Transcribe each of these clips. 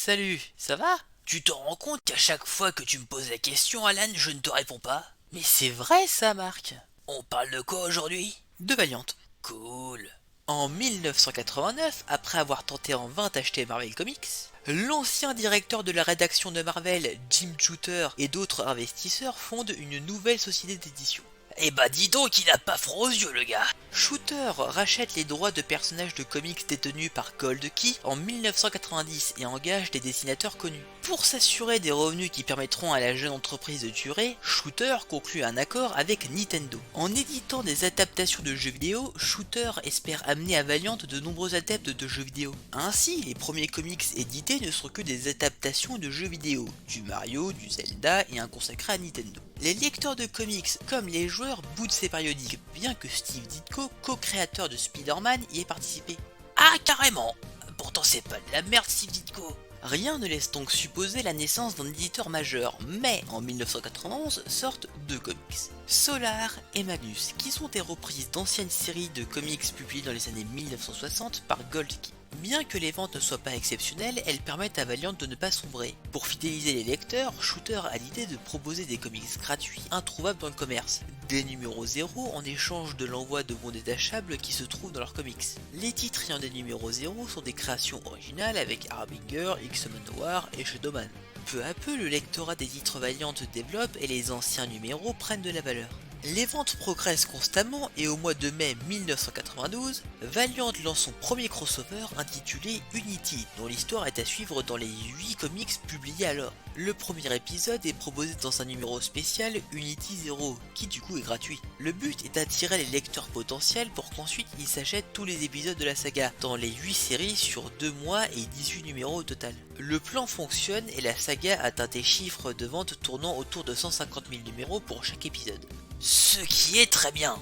Salut, ça va? Tu te rends compte qu'à chaque fois que tu me poses la question, Alan, je ne te réponds pas? Mais c'est vrai ça, Marc. On parle de quoi aujourd'hui? De Valiant. Cool. En 1989, après avoir tenté en vain d'acheter Marvel Comics, l'ancien directeur de la rédaction de Marvel, Jim Shooter, et d'autres investisseurs fondent une nouvelle société d'édition. Eh bah dis donc, il a pas froid aux yeux le gars. Shooter rachète les droits de personnages de comics détenus par Gold Key en 1990 et engage des dessinateurs connus. Pour s'assurer des revenus qui permettront à la jeune entreprise de durer, Shooter conclut un accord avec Nintendo. En éditant des adaptations de jeux vidéo, Shooter espère amener à Valiant de nombreux adeptes de jeux vidéo. Ainsi, les premiers comics édités ne sont que des adaptations de jeux vidéo, du Mario, du Zelda et un consacré à Nintendo. Les lecteurs de comics comme les joueurs boudent ces périodiques, bien que Steve Ditko, co-créateur de Spider-Man, y ait participé. Ah carrément. Pourtant c'est pas de la merde Steve Ditko. Rien ne laisse donc supposer la naissance d'un éditeur majeur, mais en 1991 sortent deux comics, Solar et Magnus, qui sont des reprises d'anciennes séries de comics publiées dans les années 1960 par Gold Key. Bien que les ventes ne soient pas exceptionnelles, elles permettent à Valiant de ne pas sombrer. Pour fidéliser les lecteurs, Shooter a l'idée de proposer des comics gratuits, introuvables dans le commerce, des numéros 0 en échange de l'envoi de bons détachables qui se trouvent dans leurs comics. Les titres ayant des numéros 0 sont des créations originales avec Harbinger, X-Men Noir et Shadowman. Peu à peu, le lectorat des titres Valiant se développe et les anciens numéros prennent de la valeur. Les ventes progressent constamment et au mois de mai 1992, Valiant lance son premier crossover intitulé Unity, dont l'histoire est à suivre dans les 8 comics publiés alors. Le premier épisode est proposé dans un numéro spécial Unity 0, qui du coup est gratuit. Le but est d'attirer les lecteurs potentiels pour qu'ensuite ils s'achètent tous les épisodes de la saga, dans les 8 séries sur 2 mois et 18 numéros au total. Le plan fonctionne et la saga atteint des chiffres de vente tournant autour de 150 000 numéros pour chaque épisode. Ce qui est très bien.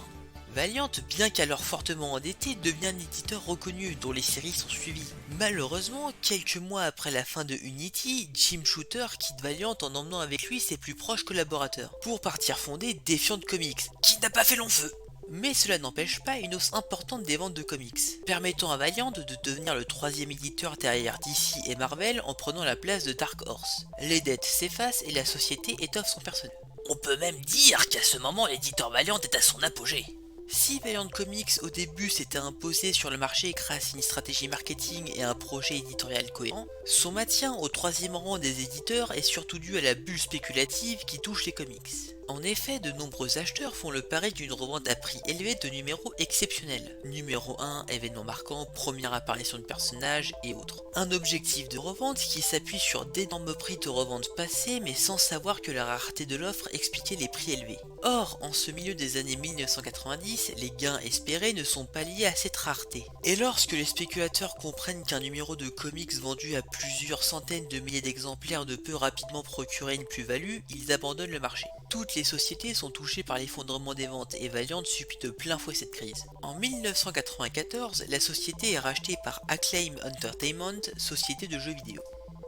Valiant, bien qu'alors fortement endetté, devient un éditeur reconnu dont les séries sont suivies. Malheureusement, quelques mois après la fin de Unity, Jim Shooter quitte Valiant en emmenant avec lui ses plus proches collaborateurs, pour partir fonder Defiant Comics, qui n'a pas fait long feu. Mais cela n'empêche pas une hausse importante des ventes de comics, permettant à Valiant de devenir le troisième éditeur derrière DC et Marvel en prenant la place de Dark Horse. Les dettes s'effacent et la société étoffe son personnel. On peut même dire qu'à ce moment l'éditeur Valiant est à son apogée. Si Valiant Comics au début s'était imposé sur le marché grâce à une stratégie marketing et un projet éditorial cohérent, son maintien au troisième rang des éditeurs est surtout dû à la bulle spéculative qui touche les comics. En effet, de nombreux acheteurs font le pari d'une revente à prix élevé de numéros exceptionnels. Numéro 1, événement marquant, première apparition de personnage et autres. Un objectif de revente qui s'appuie sur d'énormes prix de revente passés mais sans savoir que la rareté de l'offre expliquait les prix élevés. Or, en ce milieu des années 1990, les gains espérés ne sont pas liés à cette rareté. Et lorsque les spéculateurs comprennent qu'un numéro de comics vendu à plusieurs centaines de milliers d'exemplaires ne peut rapidement procurer une plus-value, ils abandonnent le marché. Toutes les sociétés sont touchées par l'effondrement des ventes et Valiant subit de plein fouet cette crise. En 1994, la société est rachetée par Acclaim Entertainment, société de jeux vidéo.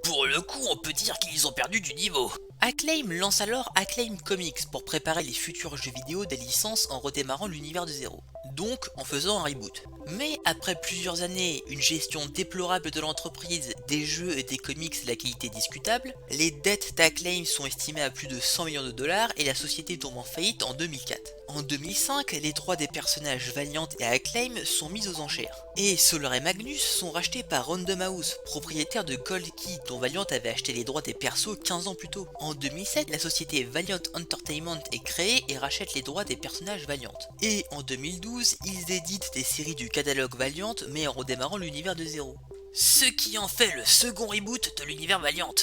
Pour le coup, on peut dire qu'ils ont perdu du niveau. Acclaim lance alors Acclaim Comics pour préparer les futurs jeux vidéo des licences en redémarrant l'univers de zéro, donc en faisant un reboot. Mais après plusieurs années, une gestion déplorable de l'entreprise, des jeux et des comics de la qualité discutable, les dettes d'Acclaim sont estimées à plus de 100 millions de dollars et la société tombe en faillite en 2004. En 2005, les droits des personnages Valiant et Acclaim sont mis aux enchères. Et Solar et Magnus sont rachetés par Random House, propriétaire de Gold Key dont Valiant avait acheté les droits des persos 15 ans plus tôt. En 2007, la société Valiant Entertainment est créée et rachète les droits des personnages Valiant. Et en 2012, ils éditent des séries du catalogue Valiant mais en redémarrant l'univers de zéro. Ce qui en fait le second reboot de l'univers Valiant.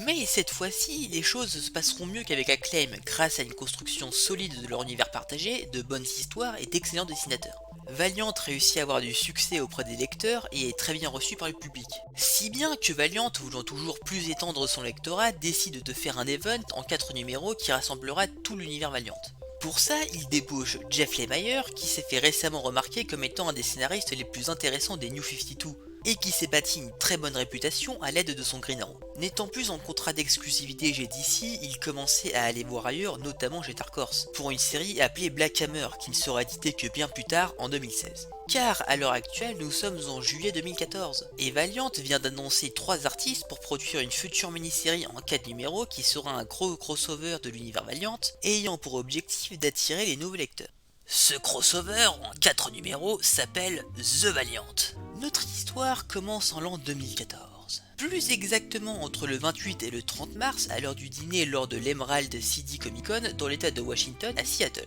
Mais cette fois-ci, les choses se passeront mieux qu'avec Acclaim grâce à une construction solide de leur univers partagé, de bonnes histoires et d'excellents dessinateurs. Valiant réussit à avoir du succès auprès des lecteurs et est très bien reçu par le public. Si bien que Valiant, voulant toujours plus étendre son lectorat, décide de faire un event en 4 numéros qui rassemblera tout l'univers Valiant. Pour ça, il débauche Jeff Lemire qui s'est fait récemment remarquer comme étant un des scénaristes les plus intéressants des New 52. et qui s'est bâti une très bonne réputation à l'aide de son Green Arrow. N'étant plus en contrat d'exclusivité chez DC, il commençait à aller voir ailleurs, notamment chez Dark Horse, pour une série appelée Black Hammer, qui ne sera éditée que bien plus tard, en 2016. Car à l'heure actuelle, nous sommes en juillet 2014, et Valiant vient d'annoncer 3 artistes pour produire une future mini-série en 4 numéros qui sera un gros crossover de l'univers Valiant, ayant pour objectif d'attirer les nouveaux lecteurs. Ce crossover en 4 numéros s'appelle The Valiant. Notre histoire commence en l'an 2014. Plus exactement entre le 28 et le 30 mars, à l'heure du dîner lors de l'Emerald City Comic Con dans l'état de Washington à Seattle.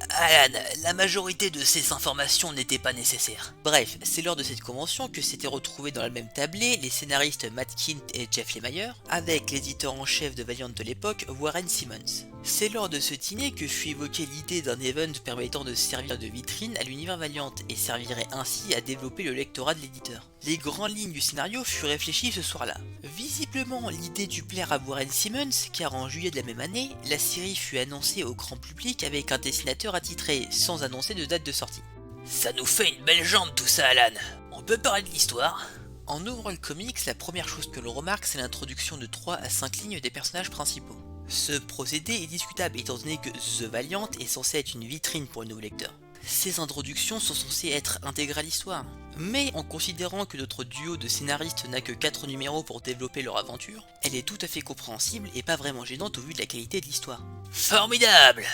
Alan, la majorité de ces informations n'étaient pas nécessaires. Bref, c'est lors de cette convention que s'étaient retrouvés dans la même tablée les scénaristes Matt Kindt et Jeff Lemire, avec l'éditeur en chef de Valiant de l'époque, Warren Simmons. C'est lors de ce dîner que fut évoquée l'idée d'un event permettant de servir de vitrine à l'univers Valiant et servirait ainsi à développer le lectorat de l'éditeur. Les grandes lignes du scénario furent réfléchies ce soir-là. Visiblement, l'idée dut plaire à Warren Simmons car en juillet de la même année, la série fut annoncée au grand public avec un dessinateur attitré sans annoncer de date de sortie. Ça nous fait une belle jambe tout ça, Alan. On peut parler de l'histoire? En ouvrant le comics, la première chose que l'on remarque, c'est l'introduction de 3 à 5 lignes des personnages principaux. Ce procédé est discutable étant donné que The Valiant est censé être une vitrine pour le nouveau lecteur. Ces introductions sont censées être intégrales à l'histoire, mais en considérant que notre duo de scénaristes n'a que 4 numéros pour développer leur aventure, elle est tout à fait compréhensible et pas vraiment gênante au vu de la qualité de l'histoire. Formidable!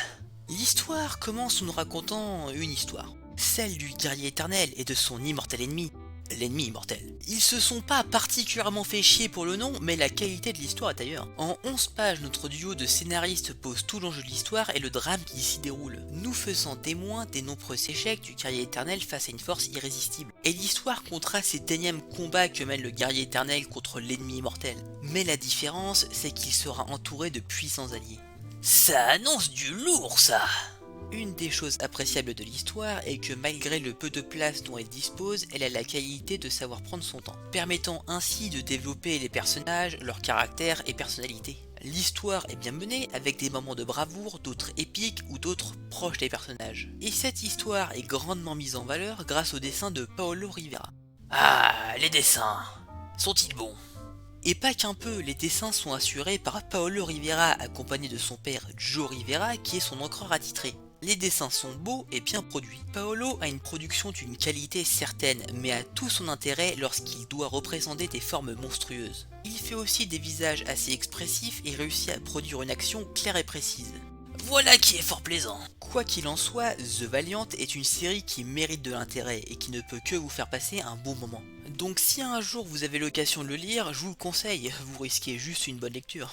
L'histoire commence en nous racontant une histoire, celle du guerrier éternel et de son immortel ennemi, l'ennemi immortel. Ils se sont pas particulièrement fait chier pour le nom, mais la qualité de l'histoire est ailleurs. En 11 pages, notre duo de scénaristes pose tout l'enjeu de l'histoire et le drame qui s'y déroule, nous faisant témoins des nombreux échecs du guerrier éternel face à une force irrésistible. Et l'histoire comptera cet énième combat que mène le guerrier éternel contre l'ennemi immortel. Mais la différence, c'est qu'il sera entouré de puissants alliés. Ça annonce du lourd, ça! Une des choses appréciables de l'histoire est que malgré le peu de place dont elle dispose, elle a la qualité de savoir prendre son temps, permettant ainsi de développer les personnages, leur caractère et personnalité. L'histoire est bien menée avec des moments de bravoure, d'autres épiques ou d'autres proches des personnages. Et cette histoire est grandement mise en valeur grâce au dessin de Paolo Rivera. Ah, les dessins! Sont-ils bons? Et pas qu'un peu, les dessins sont assurés par Paolo Rivera accompagné de son père Joe Rivera qui est son encreur attitré. Les dessins sont beaux et bien produits. Paolo a une production d'une qualité certaine, mais a tout son intérêt lorsqu'il doit représenter des formes monstrueuses. Il fait aussi des visages assez expressifs et réussit à produire une action claire et précise. Voilà qui est fort plaisant. Quoi qu'il en soit, The Valiant est une série qui mérite de l'intérêt et qui ne peut que vous faire passer un bon moment. Donc si un jour vous avez l'occasion de le lire, je vous le conseille, vous risquez juste une bonne lecture.